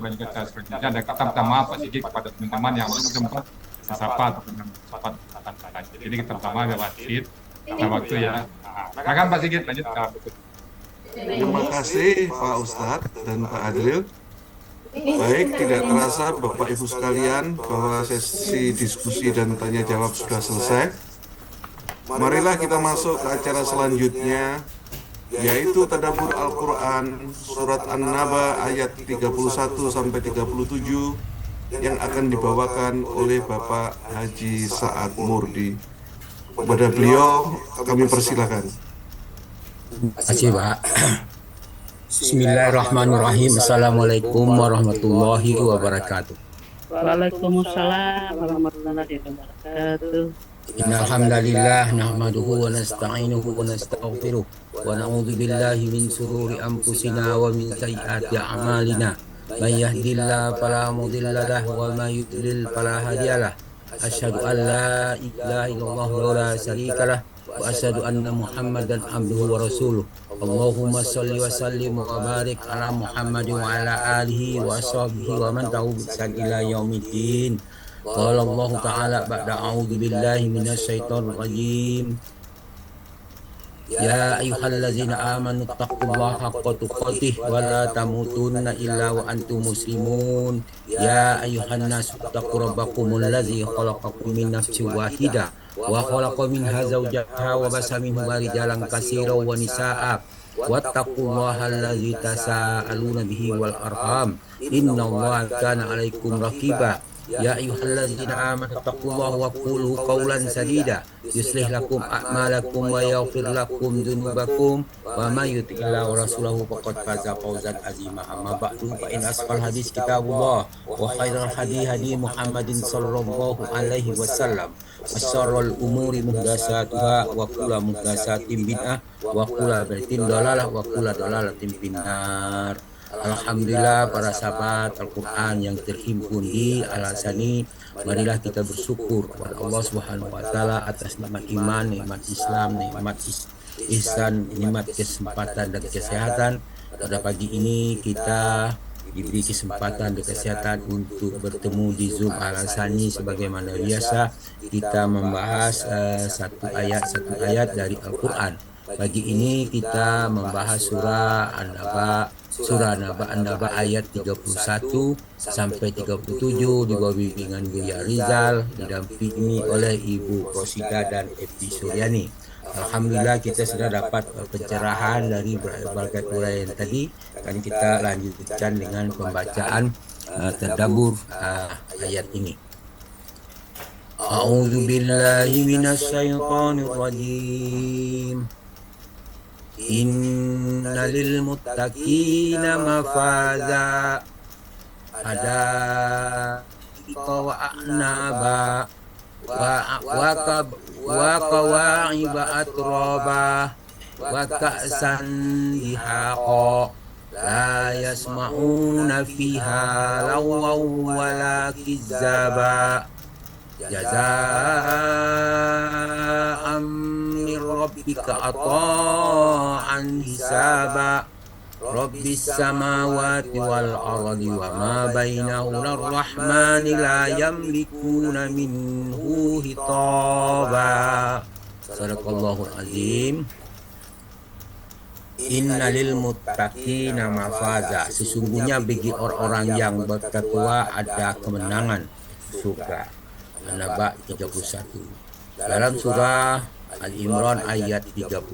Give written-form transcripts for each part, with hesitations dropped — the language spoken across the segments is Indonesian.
banyak kita selanjutnya. Dan kita minta maaf Pak Sigit kepada teman-teman yang sempat sapa atau sempat tanya. Jadi kita minta maaf ya Pak Sigit. Kita waktu ya. Silakan Pak Sigit lanjut. Terima kasih Pak Ustadz dan Pak Adril. Baik, tidak terasa Bapak Ibu sekalian bahwa sesi diskusi dan tanya jawab sudah selesai. Marilah kita masuk ke acara selanjutnya, yaitu Tadabbur Al-Quran Surat An-Naba ayat 31 sampai 37 yang akan dibawakan oleh Bapak Haji Sa'ad Murdi. Kepada beliau kami persilakan. Terima kasih Pak. Bismillahirrahmanirrahim. Assalamualaikum warahmatullahi wabarakatuh. Waalaikumsalam warahmatullahi wabarakatuh. Innal hamdalillah nahmaduhu wa nasta'inuhu wa nastaghfiruh wa na'udzu billahi min shururi anfusina wa min sayyiati a'malina. May yahdihillahu fala mudilla lahu wa may yudlil fala hadiyalah. Asyhadu an la ilaha illallah wa la syarika lah wa asyhadu anna Muhammadan abduhu wa rasuluh. Allahumma shalli wa sallim wa barik ala Muhammad wa ala alihi wa ashabihi wa man tabi'ahum bi ihsan ila yaumiddin. Qala Allah Ta'ala ba'da a'udzu billahi minasy syaithanir rajim. Ya ayyuhallazina amanu taqullaha haqqa tuqatih wa la tamutunna illa wa antum muslimun. Ya ayyuhan nasu taqu rabbakumul ladzi khalaqakum min nafsin wahidah wa khalaqa minha zawjaha wa basa minhuma rijalan katsiran wa nisaa'a wattaqullaha allazi tasaaluna bihi wal arham innallaha kana 'alaikum raqiba. Ya ayyuhallazina amanu taqullaha wa qulu qawlan sadida yuslih lakum a'malakum wa yaghfir lakum dzunubakum wa may yuti'illah wa rasulahu faqad faza fawzan azima. Amma ba'du fa in asqal hadis kitabullah wa khairal hadi Muhammadin sallallahu alaihi wasallam wa syarrul umuri muhdatsatuha wa kullu muhdatsatin bid'ah wa kullu bid'atin dalalah wa kullu dalalatin finnar. Alhamdulillah para sahabat Al-Quran yang terhimpun di Al-Asani, marilah kita bersyukur kepada Allah Subhanahu wa Ta'ala atas nikmat iman, nikmat Islam, nikmat ihsan, nikmat kesempatan dan kesehatan. Pada pagi ini kita diberi kesempatan dan kesehatan untuk bertemu di Zoom Al-Asani. Sebagaimana biasa kita membahas satu ayat dari Al-Quran. Pagi ini kita membahas surah An-Naba ayat 31 sampai 37 di bawah bimbingan Buya Rizal, didampingi oleh Ibu Rosida dan Eti Suryani. Alhamdulillah kita sudah dapat pencerahan dari berbagai uraian tadi. Dan kita lanjutkan dengan pembacaan tadabbur ayat ini. A'udzu billahi minasy syaithanir rajim. Inna lil muttaqina mafaza ada wa a'naba wa qawa'iba atraba wa ka'san dihaqa la yasma'una fiha lawaw wa la kizzaba jazaa'an min rabbika ata'an hisaba rabbis samawati wal ardi wa ma bainahuma ar-rahmani la yamlikuna minhu hitaba. Sadaqallahul azim. Inna lil muttaqina mafaza, sesungguhnya bagi orang-orang yang bertakwa ada kemenangan surga. An-Naba 31. Dalam surah Al-Imran ayat 130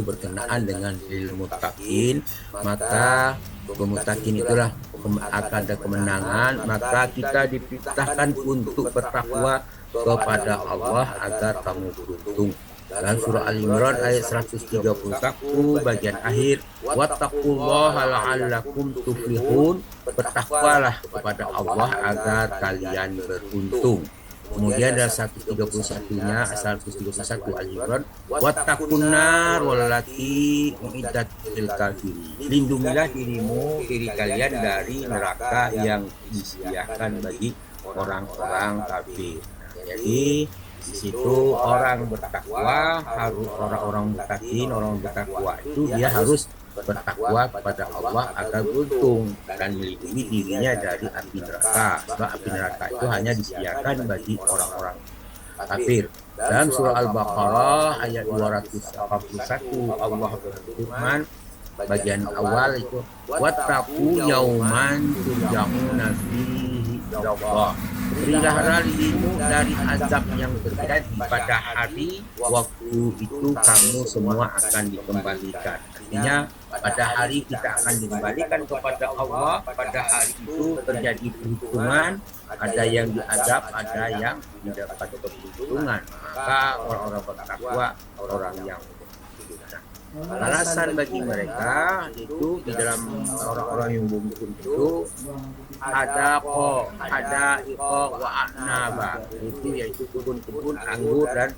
berkenaan dengan lil muttaqin, maka pemuttaqin itulah akan ada kemenangan, maka kita diperintahkan untuk bertakwa kepada Allah agar kamu beruntung. Dalam surah Al-Imran ayat 131 bagian akhir, wattaqullaha la'allakum tuflihun, bertakwalah kepada Allah agar kalian beruntung. Kemudian dalam 131-nya 131 Al-Imran, wattaqun nar wallati uiddat lil kafirin, lindungilah diri kalian dari neraka yang disediakan bagi orang-orang kafir. Jadi di situ orang bertakwa harus orang-orang muttaqin, orang bertakwa itu dia harus bertakwa kepada Allah agar beruntung dan melindungi dirinya dari api neraka. Sebab api neraka itu hanya disediakan bagi orang-orang kafir. Dalam surah Al-Baqarah ayat 281 Allah berfirman bagian awal itu wattaqu yauman turja'una fihi ilallah. Berilah lindung dari azab yang terjadi pada hari waktu itu kamu semua akan dikembalikan. Artinya pada hari kita akan dikembalikan kepada Allah. Pada hari itu terjadi perhitungan, ada yang diazab, ada yang mendapat perhitungan. Maka orang-orang bertakwa, orang yang alasan bagi mereka itu di dalam orang-orang yang beruntung itu ada iqo wa anaba, itu yaitu kebun-kebun anggur dan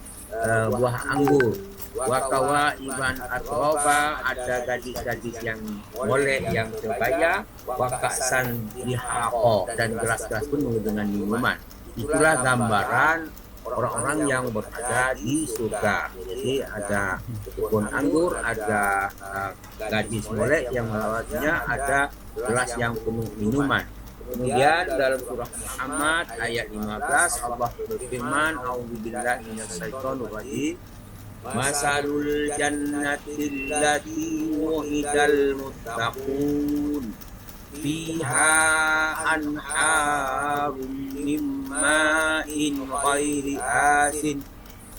buah anggur. Wakawa iban atroba, ada gadis-gadis yang molek yang sebaya. Wakaksan dihako, dan gelas-gelas penuh dengan minuman. Itulah gambaran orang-orang yang berada di surga. Jadi ada kebun anggur, ada gadis molek yang melawatnya, ada gelas yang penuh minuman. Kemudian dalam surah Muhammad ayat 15 Allah berfirman, A'udzubillahi minasyaitonir rajim. Masalul jannatil lati wu'idal muttaqun fiha anharum min ma'in ghairi asin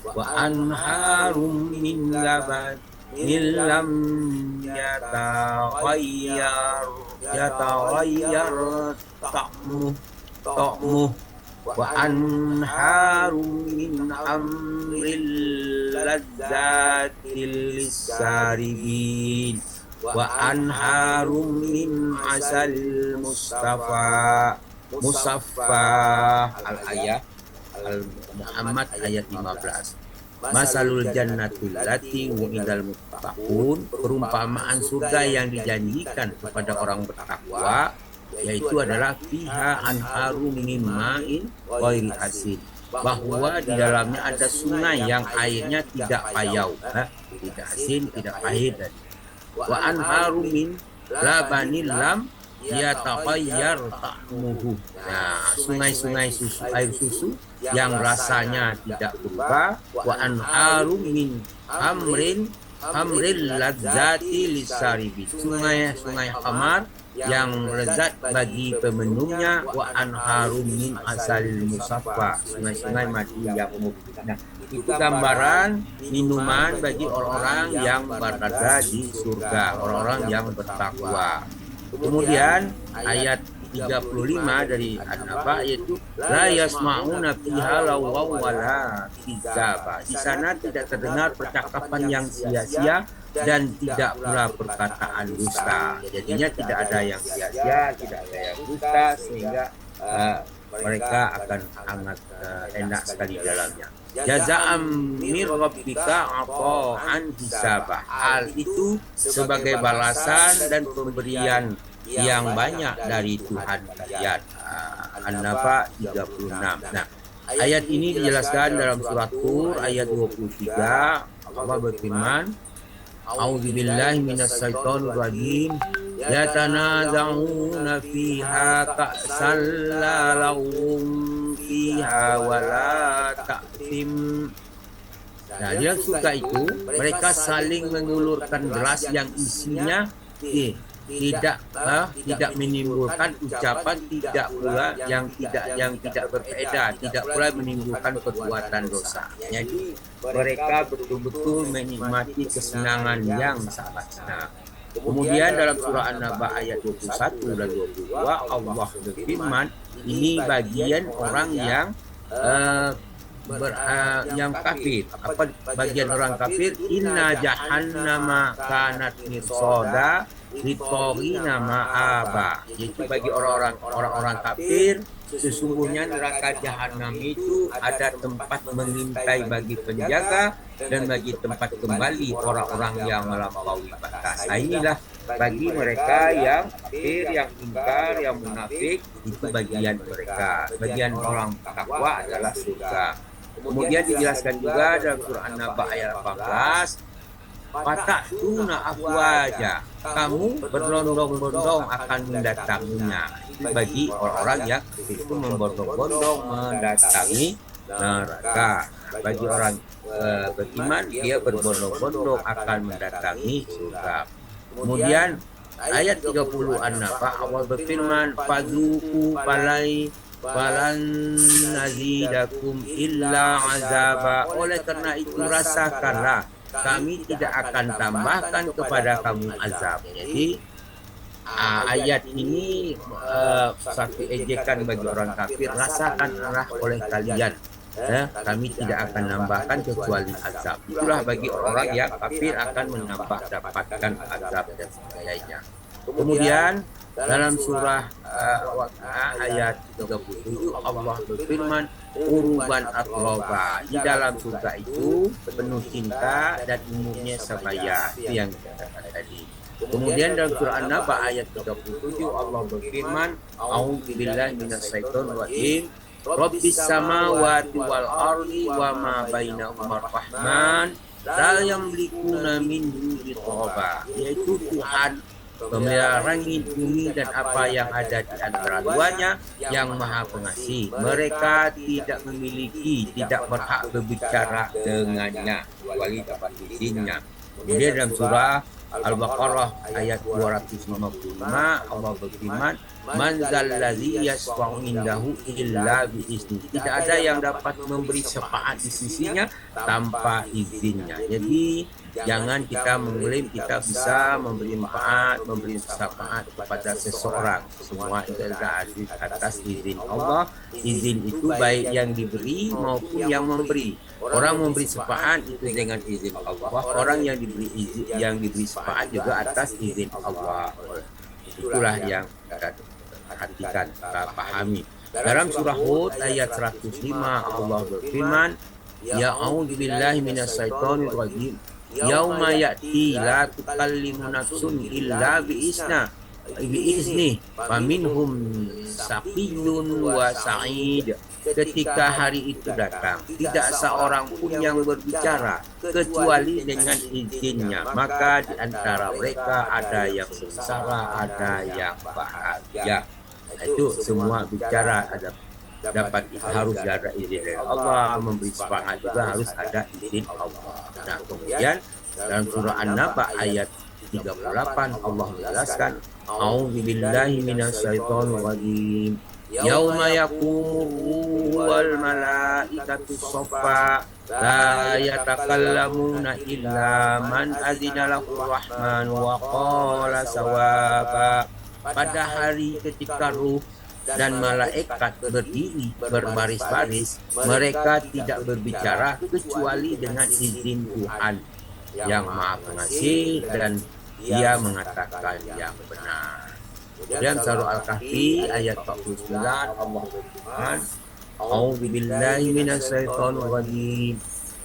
wa anharum min laban lam yataghayyar ta'muh wa anharum min amril ladzatil lisaribin wa anharum min asal musaffa al-ayat al-Muhammad ayat 15. Masalul jannatul lati wu'idal muttaqun, perumpamaan surga yang dijanjikan kepada orang bertakwa yaitu adalah fiha anharum min ma'in ghairi asin, bahwa di dalamnya ada sungai yang airnya tidak payau, tidak asin, tidak pahit. Wa anharum min labanil lam yataghayyar ta'muhu. Nah, sungai-sungai susu, air susu yang rasanya tidak berubah. Wa anharum min hamril ladzati lisaribi, sungai khamar yang lezat bagi peminumnya. Wa anharum min asalil musaffa, sungai-sungai mati yang murni. Nah, itu gambaran minuman bagi orang-orang yang berada di surga, orang-orang yang bertakwa. Kemudian ayat 35 dari An-Naba yaitu la yasma'una fiha lawaw wala kizaba. Di sana tidak terdengar percakapan yang sia-sia dan tidak pula perkataan dusta. Jadinya tidak ada yang sia-sia, tidak ada yang dusta, sehingga mereka akan sangat enak sekali dalamnya. Jaza'am mir rabbika ata'an hisabah. Hal itu sebagai balasan dan pemberian yang banyak dari Tuhan kalian. An-Naba 36. Nah, ayat ini dijelaskan dalam surat Tur ayat 23. Allah berfirman, A'udzubillahi minasyaitonir rajim. Yatanaza'una fiha ka'sal la lahum fiha wala ta'tim. Nah, di dalam surga itu mereka saling mengulurkan gelas yang isinya tidak menimbulkan ucapan, tidak pula yang tidak berfaedah, tidak pula menimbulkan perbuatan dosa. Jadi mereka betul-betul menikmati kesenangan yang sangat senang. Kemudian dalam surah An-Naba ayat 21 dan 22 Allah berfirman, ini bagian orang yang kafir. Apa bagian orang kafir? Inna jahannama kanat mirsoda litogina ma'aba. Yaitu bagi orang-orang kafir, sesungguhnya neraka jahanam itu ada tempat mengintai bagi penjaga dan bagi tempat kembali orang-orang yang melampaui batas. Nah, inilah bagi mereka yang kafir, yang ingkar, yang munafik, itu bagian mereka. Bagian orang takwa adalah surga. Kemudian dijelaskan juga dalam surah An-Naba ayat 18, Fatatuna afwaja, kamu berlondong-londong akan mendatanginya. Bagi orang-orang yang itu membondong-bondong mendatangi neraka. Bagi orang beriman, dia berbondong-bondong akan mendatangi surga. Kemudian ayat 30 An-Naba, Allah berfirman, "Fadzuku falan nazidakum illa azaba." Oleh karena itu rasakanlah, kami tidak akan tambahkan kepada kamu azab. Jadi ayat ini satu ejekan bagi orang kafir, rasakanlah oleh kalian. Kami tidak akan nambahkan kecuali azab. Itulah bagi orang yang kafir akan dapatkan azab dan sebagainya. Kemudian dalam surah Waqiah ayat 37 Allah berfirman, "Uruban atroba." Di dalam surga itu penuh cinta dan umumnya sebaya. Itu yang dikatakan tadi. Kemudian dalam surah An-Naba ayat 37 Allah berfirman, "A'udzubillahi minasyaitonir rajim. Rabbis samawati wal ardi wa ma bainahuma rahman la yamlikuna minhu qitaba." Yaitu Tuhan pemelihara langit, bumi dan apa yang ada di antara duanya, yang Maha Pengasih. Mereka tidak memiliki, tidak berhak berbicara dengannya kecuali dapat izinnya. Kemudian dalam surah Al-Baqarah ayat 255 Allah berfirman, "Man zalladzi yashfa'u indahu illa biizni." Tidak ada yang dapat memberi syafaat di sisinya tanpa izinnya. Jadi jangan kita mengklaim kita bisa memberi manfaat, memberi syafaat kepada seseorang. Semua itu adalah atas izin Allah. Izin itu baik yang diberi maupun yang memberi. Orang memberi syafaat itu dengan izin Allah. Orang yang diberi syafaat juga atas izin Allah. Itulah yang kita perhatikan, kita pahami. Dalam surah Hud ayat 105 Allah berfirman, "Ya a'udzubillahi minasyaitonir rajim. Yauma ya'ti la tukallimu nafsun illa biizni faminhum saqiyyun wa sa'id." Ketika hari itu datang, tidak seorang pun yang berbicara kecuali dengan izinnya. Maka di antara mereka ada yang sengsara, ada yang bahagia. Itu semua bicara dapat harus ada izin dari Allah. Memberi syafaat juga harus ada izin Allah. Nah, kemudian dalam surah An-Naba ayat 38 Allah menjelaskan, "A'udzubillahi minasyaitonir rajim. Yauma yaqumur wal malaikatu shaffa la yatakallamuna illa man azina lahu rahman wa qala sawaba." Pada hari ketika ruh dan malaikat berdiri berbaris-baris, mereka tidak berbicara kecuali dengan izin Tuhan yang Maha Pengasih, dan Dia mengatakan yang benar. Dalam surah Al-Kahfi ayat 49 Allah berfirman, "A'udzubillahi minasyaitonir rajim.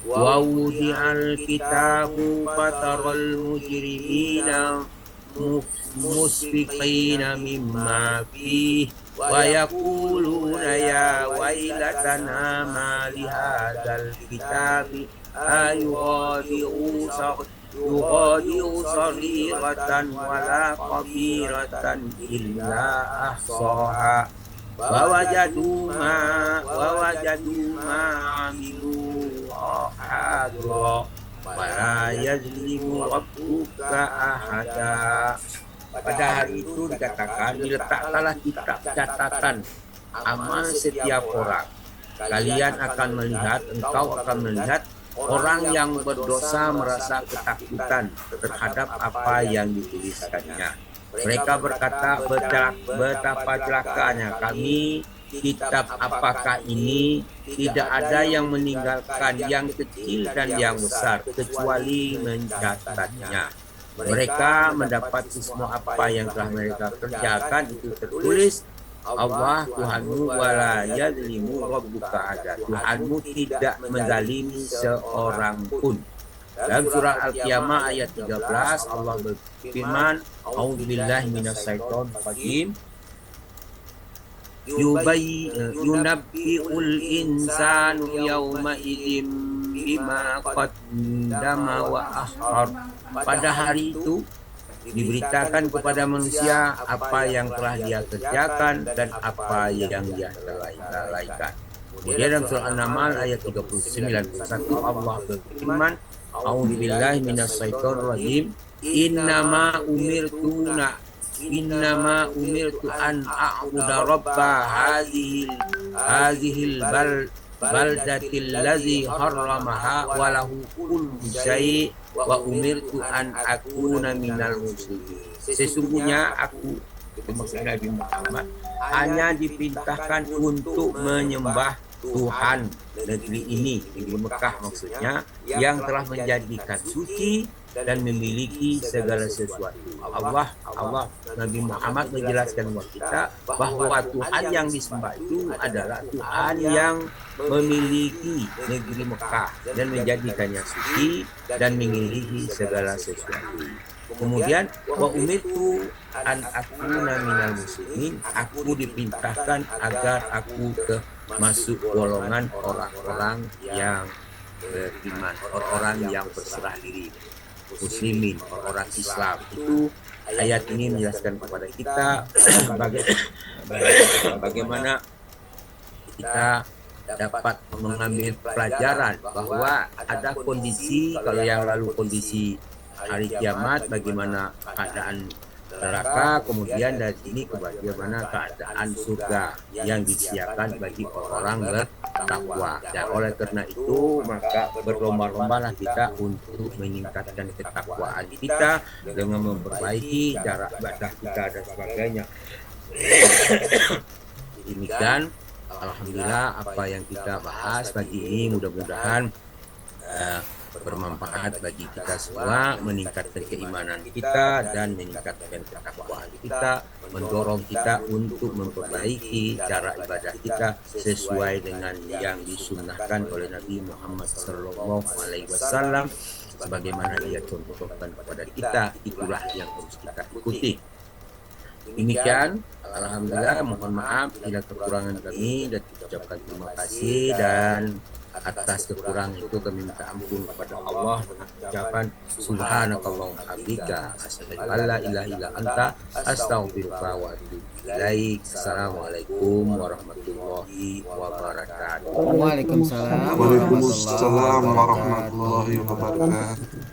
Wa wudi'al kitabu fataral mujrimina musfiqina mimma fihi wa yaquluna ya wailatana ma li hadzal kitabi yughadiru saghiratan wala kabiratan illa ahsaha wa wajadu ma amilu hadra wa la yazlimu rabbuka ahada. Pada hari itu dikatakan, diletakkanlah kitab catatan amal setiap orang. Engkau akan melihat orang yang berdosa merasa ketakutan terhadap apa yang dituliskannya. Mereka berkata, betapa celakanya kami, kitab apakah ini? Tidak ada yang meninggalkan yang kecil dan yang besar kecuali mencatatnya. Mereka mendapati semua apa yang telah mereka kerjakan itu tertulis. Allah Tuhanmu wala yazlimu rabbuka ahada. Tuhanmu tidak menzalimi seorang pun. Dalam surah Al-Qiyamah ayat 13 Allah berfirman, "A'udzubillahi minasyaitonir rajim. Yunabbi'ul insanu yawma idzin bima qaddama wa akhar. Pada hari itu diberitakan kepada manusia apa yang telah dia kerjakan dan apa yang dia lalaikan. Kemudian dalam surah An-Naml ayat 39 Allah berfirman, A'udzubillahi minasyaitonir rajim. Innama umirtu an a'budu rabba hadhil baldatil ladzi harramaha wa lahu kullu syai' wa umirtu an akuna minal muslimin. Sesungguhnya aku, itu maksudnya Nabi Muhammad, hanya diperintahkan untuk menyembah Tuhan negeri ini, negeri Mekah maksudnya, yang telah menjadikan suci dan memiliki segala sesuatu. Allah Nabi Muhammad menjelaskan kepada kita bahwa Tuhan yang disembah itu adalah Tuhan yang memiliki negeri Mekah dan menjadikannya suci dan memiliki segala sesuatu. Kemudian wa umirtu an akuna minal muslimin, aku diperintahkan agar aku masuk golongan orang-orang yang beriman, orang-orang yang berserah diri, muslimin, orang Islam. Itu ayat ini menjelaskan kepada kita bagaimana kita dapat mengambil pelajaran bahwa ada kondisi, kalau yang lalu kondisi hari kiamat, bagaimana keadaan neraka, kemudian dari sini ke bagaimana keadaan surga yang disediakan bagi orang-orang bertakwa. Dan oleh karena itu maka berlomba-lombalah kita untuk meningkatkan ketakwaan kita dengan memperbaiki cara ibadah kita dan sebagainya. Demikian, alhamdulillah apa yang kita bahas pagi ini mudah-mudahan bermanfaat bagi kita semua, meningkatkan keimanan kita dan meningkatkan ketakwaan kita, mendorong kita untuk memperbaiki cara ibadah kita sesuai dengan yang disunnahkan oleh Nabi Muhammad SAW, sebagaimana ia contohkan kepada kita. Itulah yang harus kita ikuti. Demikian, alhamdulillah, mohon maaf bila kekurangan kami, dan kita ucapkan terima kasih, dan atas kekurangan itu kami minta ampun kepada Allah dengan ucapan subhanakallahumma hamdika asyhadu an la ilaha illa anta astaghfiruka wa atubu ilaik. Assalamualaikum warahmatullahi wabarakatuh. Waalaikumsalam warahmatullahi wabarakatuh.